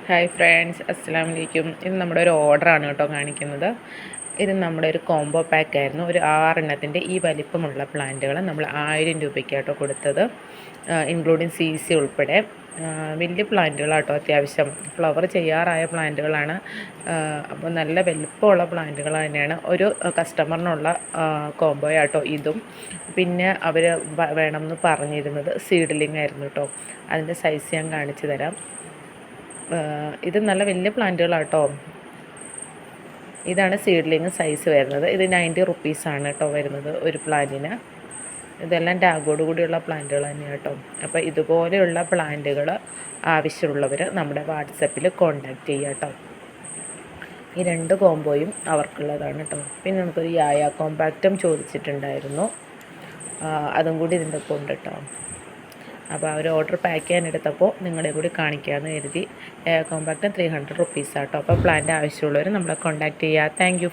Hi friends, അസ്സലാമു അലൈക്കും. ഇത് നമ്മുടെ ഒരു ഓർഡറാണ് കേട്ടോ കാണിക്കുന്നത്. ഇത് നമ്മുടെ ഒരു കോംബോ പാക്കായിരുന്നു. ഒരു 6 ഈ വലിപ്പമുള്ള പ്ലാന്റുകൾ നമ്മൾ 1000 രൂപയ്ക്കാട്ടോ കൊടുത്തത്, ഇൻക്ലൂഡിങ് CC ഉൾപ്പെടെ. വലിയ പ്ലാന്റുകളാട്ടോ, അത്യാവശ്യം ഫ്ലവർ ചെയ്യാറായ പ്ലാന്റുകളാണ്. അപ്പോൾ നല്ല വലിപ്പമുള്ള പ്ലാന്റുകൾ തന്നെയാണ്. ഒരു കസ്റ്റമറിനുള്ള കോംബോയാട്ടോ ഇതും. പിന്നെ അവർ വേണമെന്ന് പറഞ്ഞിരുന്നത് സീഡ്ലിംഗ് ആയിരുന്നു കേട്ടോ. അതിൻ്റെ സൈസ് ഞാൻ കാണിച്ചു തരാം. ഇത് നല്ല വലിയ പ്ലാന്റുകളാട്ടോ. ഇതാണ് സീഡ്ലിങ് സൈസ് വരുന്നത്. ഇത് 90 റുപ്പീസാണ് കേട്ടോ വരുന്നത് ഒരു പ്ലാന്റിന്. ഇതെല്ലാം ടാഗോട് കൂടിയുള്ള പ്ലാന്റുകൾ തന്നെയാണ് കേട്ടോ. അപ്പോൾ ഇതുപോലെയുള്ള പ്ലാന്റുകൾ ആവശ്യമുള്ളവർ നമ്മുടെ വാട്സപ്പിൽ കോൺടാക്റ്റ് ചെയ്യുക കേട്ടോ. ഈ 2 കോംബോയും അവർക്കുള്ളതാണ് കേട്ടോ. പിന്നെ നമുക്കൊരു യായ കോമ്പാക്റ്റും ചോദിച്ചിട്ടുണ്ടായിരുന്നു, അതും കൂടി ഇതിൻ്റെ ഒപ്പം ഉണ്ട് കേട്ടോ. അപ്പോൾ അവർ ഓർഡർ പാക്ക് ചെയ്യാനെടുത്തപ്പോൾ നിങ്ങളെ കൂടി കാണിക്കാമെന്ന് കരുതി. കോമ്പാക്റ്റ് 300 റുപ്പീസാട്ടോ. അപ്പോൾ പ്ലാന്റ് ആവശ്യമുള്ളവർ നമ്മളെ കോൺടാക്റ്റ് ചെയ്യുക. Thank you.